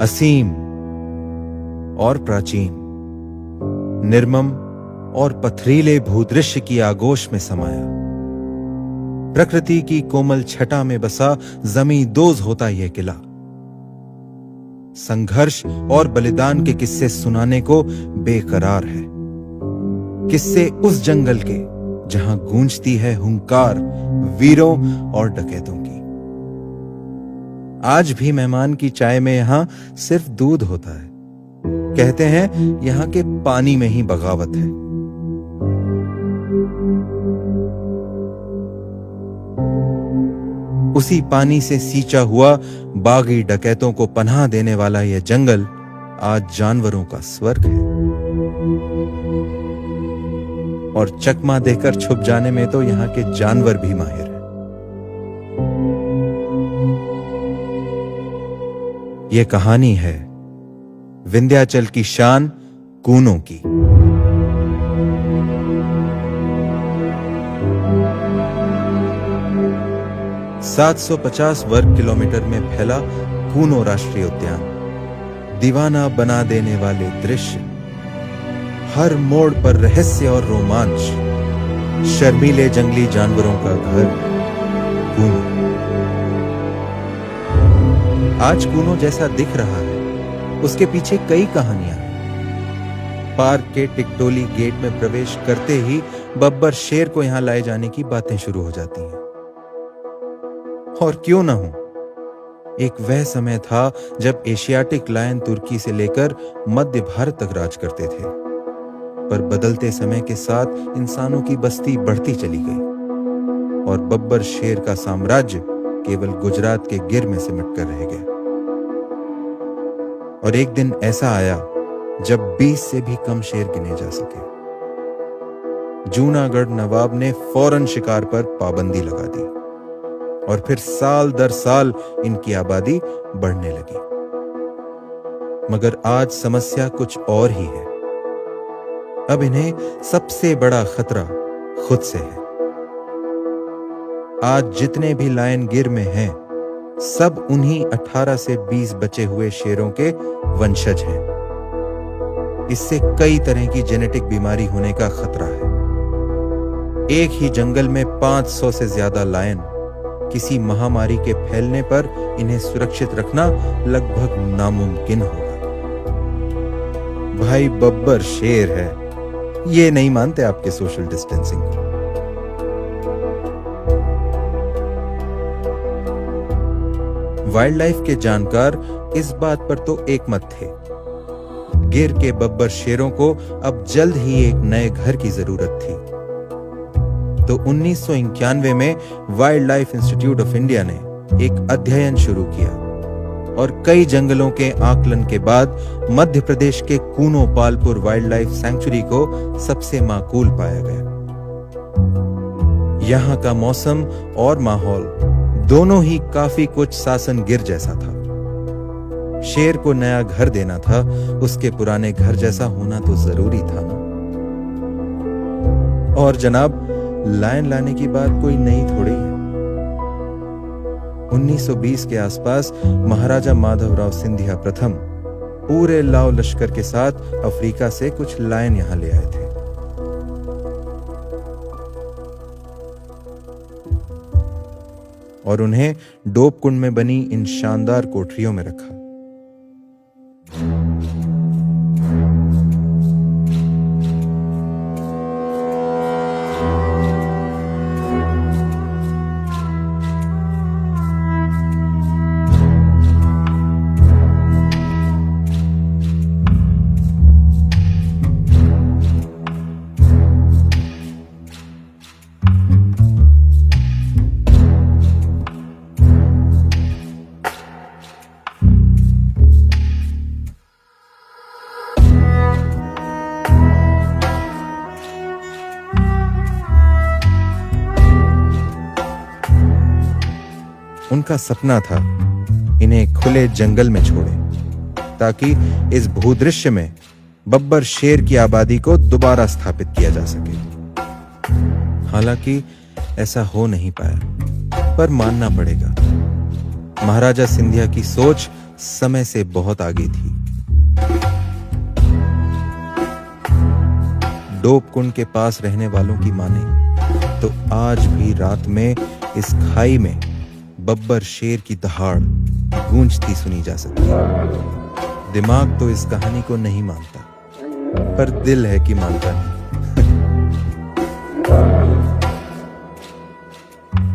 असीम और प्राचीन, निर्मम और पथरीले भूदृश्य की आगोश में समाया। प्रकृति की कोमल छटा में बसा जमी दोज होता यह किला। संघर्ष और बलिदान के किस्से सुनाने को बेकरार है। किस्से उस जंगल के जहां गूंजती है हुंकार वीरों और डकैतों की। आज भी मेहमान की चाय में यहां सिर्फ दूध होता है। कहते हैं यहां के पानी में ही बगावत है। उसी पानी से सींचा हुआ बागी डकैतों को पनाह देने वाला यह जंगल आज जानवरों का स्वर्ग है। और चकमा देकर छुप जाने में तो यहां के जानवर भी माहिर हैं। यह कहानी है विंध्याचल की शान कूनों की। ,750 वर्ग किलोमीटर में फैला कूनो राष्ट्रीय उद्यान, दीवाना बना देने वाले दृश्य, हर मोड़ पर रहस्य और रोमांच, शर्मीले जंगली जानवरों का घर कूनो। आज कूनो जैसा दिख रहा है उसके पीछे कई कहानियां हैं। पार्क के टिकटोली गेट में प्रवेश करते ही बब्बर शेर को यहां लाए जाने की बातें शुरू हो जाती हैं। और क्यों ना हो, एक वह समय था जब एशियाटिक लायन तुर्की से लेकर मध्य भारत तक राज करते थे। पर बदलते समय के साथ इंसानों की बस्ती बढ़ती चली गई और बब्बर शेर का साम्राज्य केवल गुजरात के गिर में सिमट कर रह गया। और एक दिन ऐसा आया जब 20 से भी कम शेर गिने जा सके। जूनागढ़ नवाब ने फौरन शिकार पर पाबंदी लगा दी और फिर साल दर साल इनकी आबादी बढ़ने लगी। मगर आज समस्या कुछ और ही है। अब इन्हें सबसे बड़ा खतरा खुद से है। आज जितने भी लायन गिर में हैं, सब उन्हीं 18 से 20 बचे हुए शेरों के वंशज हैं। इससे कई तरह की जेनेटिक बीमारी होने का खतरा है। एक ही जंगल में 500 से ज्यादा लायन, किसी महामारी के फैलने पर इन्हें सुरक्षित रखना लगभग नामुमकिन होगा। भाई बब्बर शेर है, ये नहीं मानते आपके सोशल डिस्टेंसिंग को। वाइल्ड लाइफ के जानकार इस बात पर तो एकमत थे। गिर के बब्बर शेरों को अब जल्द ही एक नए घर की जरूरत थी। तो 1991 में wild life institute of India ने एक अध्ययन शुरू किया और कई जंगलों के आकलन के बाद मध्य प्रदेश के Kuno Palpur wild life sanctuary को सबसे माकूल पाया गया। यहां का मौसम और माहौल दोनों ही काफी कुछ सासन गिर जैसा था। शेर को नया घर देना था, उसके पुराने घर जैसा होना तो जरूरी था ना। और जनाब, लायन लाने की बात कोई नई थोड़ी है। 1920 के आसपास महाराजा माधवराव सिंधिया प्रथम पूरे लाव लश्कर के साथ अफ्रीका से कुछ लायन यहां ले आए थे। और उन्हें डोप कुंड में बनी इन शानदार कोठरियों में रखा। उनका सपना था इन्हें खुले जंगल में छोड़े ताकि इस भूदृश्य में बब्बर शेर की आबादी को दोबारा स्थापित किया जा सके। हालांकि ऐसा हो नहीं पाया, पर मानना पड़ेगा, महाराजा सिंधिया की सोच समय से बहुत आगे थी। डोप कुंड के पास रहने वालों की माने तो आज भी रात में इस खाई में बब्बर शेर की दहाड़ गूंजती सुनी जा सकती है। दिमाग तो इस कहानी को नहीं मानता, पर दिल है कि मानता नहीं।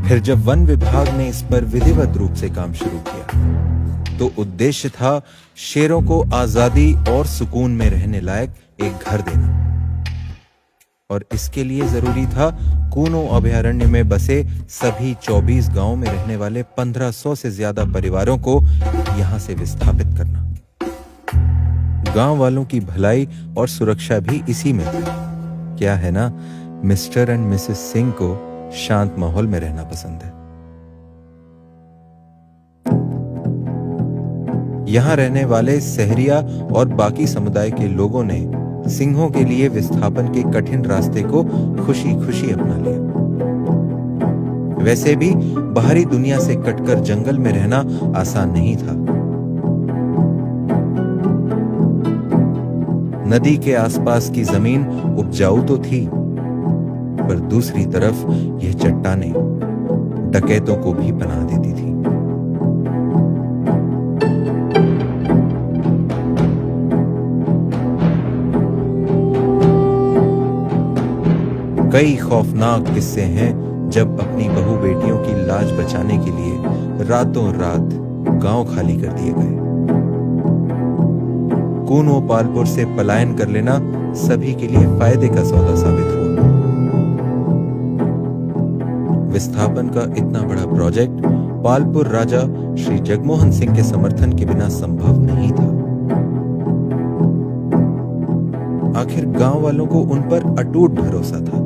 फिर जब वन विभाग ने इस पर विधिवत रूप से काम शुरू किया तो उद्देश्य था शेरों को आजादी और सुकून में रहने लायक एक घर देना, और इसके लिए जरूरी था कूनो अभयारण्य में बसे सभी 24 गांवों में रहने वाले 1500 से ज्यादा परिवारों को यहां से विस्थापित करना। गांव वालों की भलाई और सुरक्षा भी इसी में थी। क्या है ना, मिस्टर एंड मिसेस सिंह को शांत माहौल में रहना पसंद है। यहां रहने वाले सहरिया और बाकी समुदाय के लोगों ने सिंहों के लिए विस्थापन के कठिन रास्ते को खुशी खुशी अपना लिया। वैसे भी बाहरी दुनिया से कटकर जंगल में रहना आसान नहीं था। नदी के आसपास की जमीन उपजाऊ तो थी, पर दूसरी तरफ यह चट्टानें डकैतों को भी पनाह देती थी। कई खौफनाक किस्से हैं जब अपनी बहू बेटियों की लाज बचाने के लिए रातों रात गांव खाली कर दिए गए। कूनो पालपुर से पलायन कर लेना सभी के लिए फायदे का सौदा साबित हुआ। विस्थापन का इतना बड़ा प्रोजेक्ट पालपुर राजा श्री जगमोहन सिंह के समर्थन के बिना संभव नहीं था। आखिर गांव वालों को उन पर अटूट भरोसा था।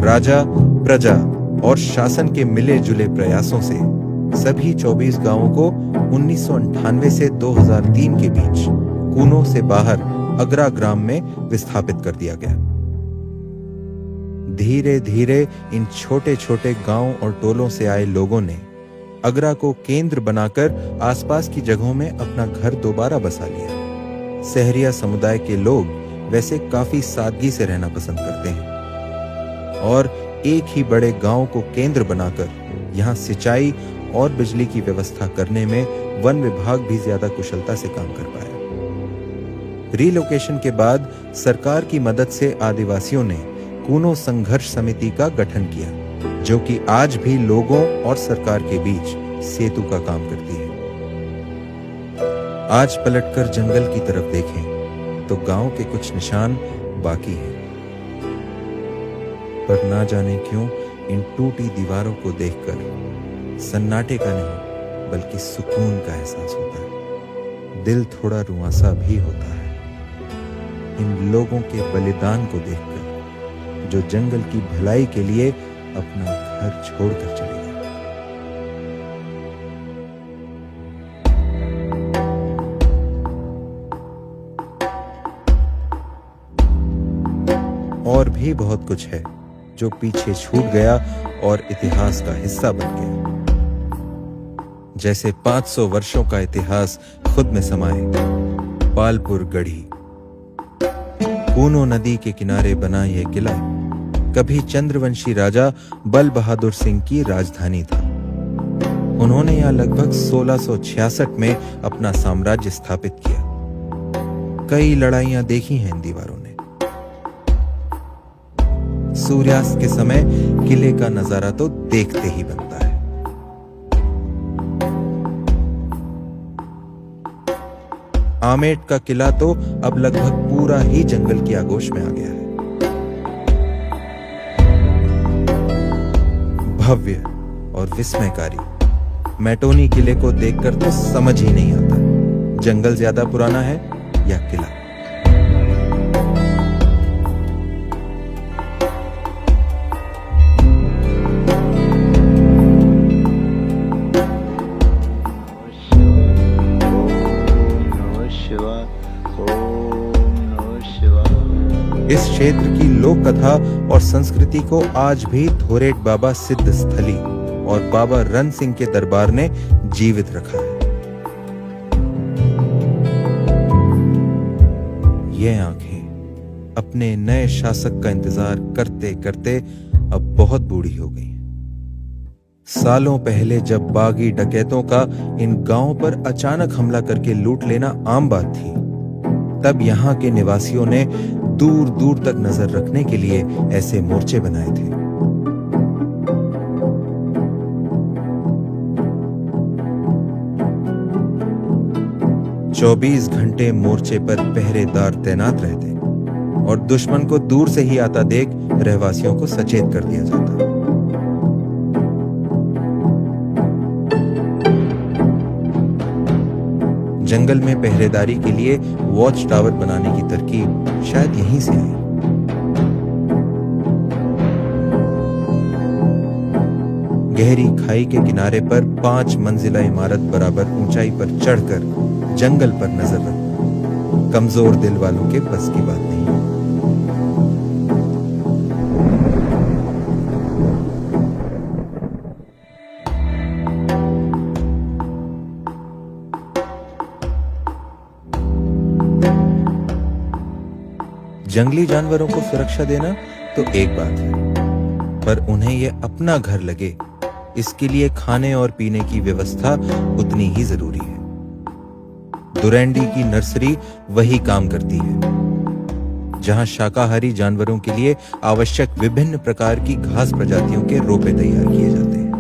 राजा, प्रजा और शासन के मिले जुले प्रयासों से सभी 24 गांवों को 1998 से 2003 के बीच कूनो से बाहर अगरा ग्राम में विस्थापित कर दिया गया। धीरे धीरे इन छोटे छोटे गांव और टोलों से आए लोगों ने अगरा को केंद्र बनाकर आसपास की जगहों में अपना घर दोबारा बसा लिया। सहरिया समुदाय के लोग वैसे काफी सादगी से रहना पसंद करते हैं और एक ही बड़े गांव को केंद्र बनाकर यहां सिंचाई और बिजली की व्यवस्था करने में वन विभाग भी ज्यादा कुशलता से काम कर पाया। रिलोकेशन के बाद सरकार की मदद से आदिवासियों ने कूनो संघर्ष समिति का गठन किया, जो कि आज भी लोगों और सरकार के बीच सेतु का काम करती है। आज पलटकर जंगल की तरफ देखें तो गांव के कुछ निशान बाकी हैं, पर ना जाने क्यों इन टूटी दीवारों को देखकर सन्नाटे का नहीं बल्कि सुकून का एहसास होता है। दिल थोड़ा रुआंसा भी होता है इन लोगों के बलिदान को देखकर, जो जंगल की भलाई के लिए अपना घर छोड़कर चले गए। और भी बहुत कुछ है जो पीछे छूट गया और इतिहास का हिस्सा बन गया, जैसे 500 वर्षों का इतिहास खुद में समाये पालपुर गढ़ी। कूनो नदी के किनारे बना यह किला कभी चंद्रवंशी राजा बल बहादुर सिंह की राजधानी था। उन्होंने यहां लगभग 1666 में अपना साम्राज्य स्थापित किया। कई लड़ाइयां देखी हैं इन दीवारों ने। सूर्यास्त के समय किले का नजारा तो देखते ही बनता है। आमेट का किला तो अब लगभग पूरा ही जंगल की आगोश में आ गया है। भव्य और विस्मयकारी मैटोनी किले को देखकर तो समझ ही नहीं आता जंगल ज्यादा पुराना है या किला। इस क्षेत्र की लोक कथा और संस्कृति को आज भी धोरेट बाबा सिद्ध स्थली और बाबा रण सिंह के दरबार ने जीवित रखा है। ये आंखें अपने नए शासक का इंतजार करते करते अब बहुत बूढ़ी हो गई। सालों पहले जब बागी डकैतों का इन गांवों पर अचानक हमला करके लूट लेना आम बात थी, तब यहाँ के निवासियों ने दूर दूर तक नजर रखने के लिए ऐसे मोर्चे बनाए थे। चौबीस घंटे मोर्चे पर पहरेदार तैनात रहते और दुश्मन को दूर से ही आता देख रहवासियों को सचेत कर दिया जाता। जंगल में पहरेदारी के लिए वॉच टावर बनाने की तरकीब शायद यहीं से आई। गहरी खाई के किनारे पर 5 मंजिला इमारत बराबर ऊंचाई पर चढ़कर जंगल पर नजर रखना कमजोर दिल वालों के बस की बात नहीं। जंगली जानवरों को सुरक्षा देना तो एक बात है, पर उन्हें यह अपना घर लगे, इसके लिए खाने और पीने की व्यवस्था उतनी ही जरूरी है। दुरैंडी की नर्सरी वही काम करती है, जहां शाकाहारी जानवरों के लिए आवश्यक विभिन्न प्रकार की घास प्रजातियों के रोपे तैयार किए जाते हैं।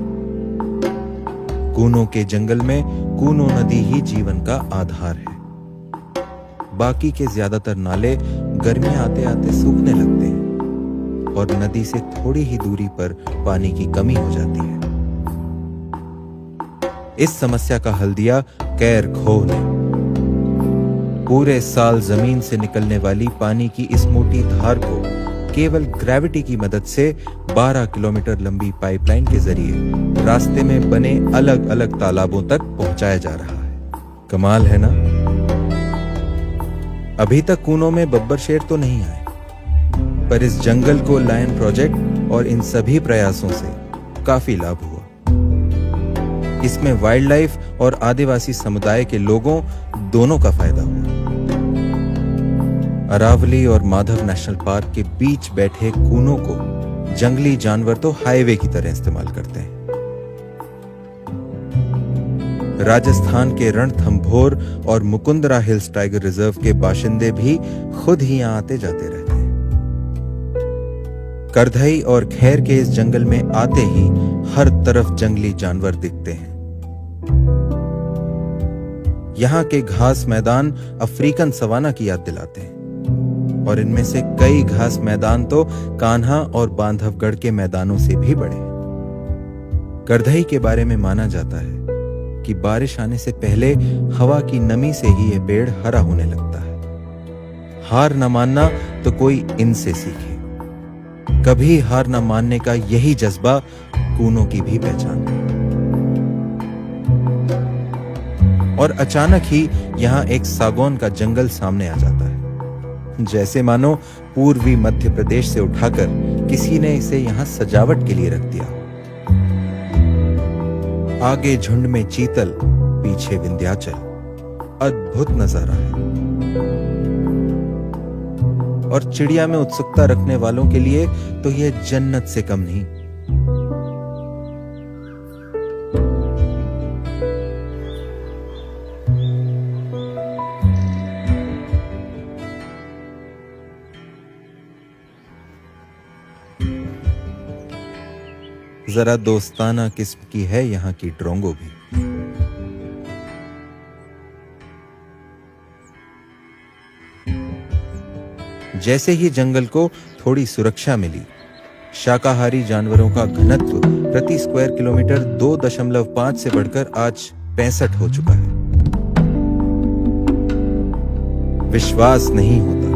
कूनों के जंगल में कूनो नदी ही जीवन का आधार है। बाकी के ज्यादातर नाले गर्मियां आते आते सूखने लगते हैं और नदी से थोड़ी ही दूरी पर पानी की कमी हो जाती है। इस समस्या का हल दिया कैर खोह ने। पूरे साल जमीन से निकलने वाली पानी की इस मोटी धार को केवल ग्रेविटी की मदद से 12 किलोमीटर लंबी पाइपलाइन के जरिए रास्ते में बने अलग अलग तालाबों तक पहुंचाया जा रहा है। कमाल है ना? अभी तक कूनों में बब्बर शेर तो नहीं आए, पर इस जंगल को लायन प्रोजेक्ट और इन सभी प्रयासों से काफी लाभ हुआ। इसमें वाइल्ड लाइफ और आदिवासी समुदाय के लोगों दोनों का फायदा हुआ। अरावली और माधव नेशनल पार्क के बीच बैठे कूनों को जंगली जानवर तो हाईवे की तरह इस्तेमाल करते हैं। राजस्थान के रणथंभौर और मुकुंदरा हिल्स टाइगर रिजर्व के बाशिंदे भी खुद ही यहां आते जाते रहते हैं। करधई और खैर के इस जंगल में आते ही हर तरफ जंगली जानवर दिखते हैं। यहाँ के घास मैदान अफ्रीकन सवाना की याद दिलाते हैं और इनमें से कई घास मैदान तो कान्हा और बांधवगढ़ के मैदानों से भी बड़े हैं। करधई के बारे में माना जाता है कि बारिश आने से पहले हवा की नमी से ही यह पेड़ हरा होने लगता है। हार न मानना तो कोई इनसे सीखे। कभी हार न मानने का यही जज्बा कूनों की भी पहचान है। और अचानक ही यहां एक सागौन का जंगल सामने आ जाता है, जैसे मानो पूर्वी मध्य प्रदेश से उठाकर किसी ने इसे यहां सजावट के लिए रख दिया। आगे झुंड में चीतल, पीछे विंध्याचल। अद्भुत नजारा है और चिड़िया में उत्सुकता रखने वालों के लिए तो यह जन्नत से कम नहीं। जरा दोस्ताना किस्म की है यहाँ की ड्रोंगो भी। जैसे ही जंगल को थोड़ी सुरक्षा मिली, शाकाहारी जानवरों का घनत्व प्रति स्क्वायर किलोमीटर 2.5 से बढ़कर आज 65 हो चुका है। विश्वास नहीं होता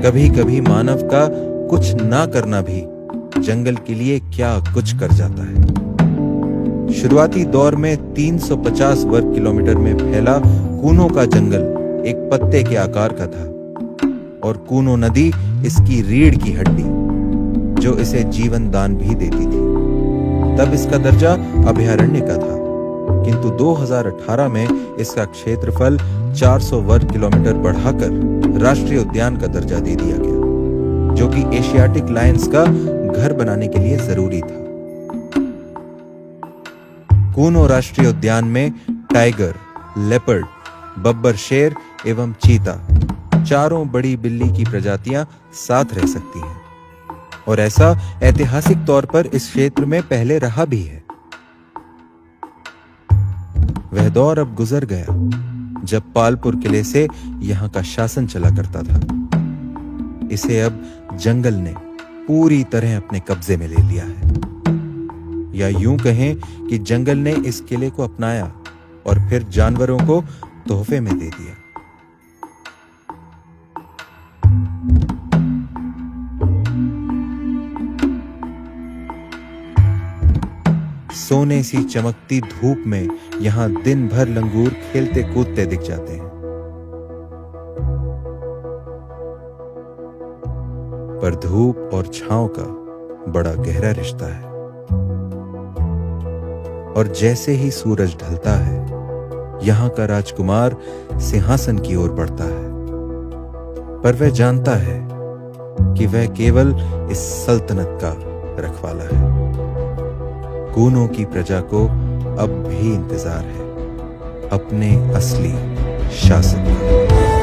कभी कभी मानव का कुछ ना करना भी जंगल के लिए क्या कुछ कर जाता है। शुरुआती दौर में 350 वर्ग किलोमीटर में फैला कूनों का जंगल एक पत्ते के आकार का था और कूनो नदी इसकी रीढ़ की हड्डी, जो इसे जीवन दान भी देती थी। तब इसका दर्जा अभयारण्य का था, किंतु 2018 में इसका क्षेत्रफल 400 वर्ग किलोमीटर बढ़ाकर राष्ट्रीय उद्यान का दर्जा दे दिया गया, जो कि एशियाटिक लायंस का घर बनाने के लिए जरूरी था। कूनो राष्ट्रीय उद्यान में टाइगर, लेपर्ड, बब्बर शेर एवं चीता, चारों बड़ी बिल्ली की प्रजातियां साथ रह सकती हैं, और ऐसा ऐतिहासिक तौर पर इस क्षेत्र में पहले रहा भी है। वह दौर अब गुजर गया जब पालपुर किले से यहां का शासन चला करता था। इसे अब जंगल ने पूरी तरह अपने कब्जे में ले लिया है, या यूं कहें कि जंगल ने इस किले को अपनाया और फिर जानवरों को तोहफे में दे दिया। सोने सी चमकती धूप में यहां दिन भर लंगूर खेलते कूदते दिख जाते हैं, पर धूप और छांव का बड़ा गहरा रिश्ता है, और जैसे ही सूरज ढलता है, यहां का राजकुमार सिंहासन की ओर बढ़ता है, पर वह जानता है कि वह केवल इस सल्तनत का रखवाला है। कूनो की प्रजा को अब भी इंतजार है अपने असली शासक का।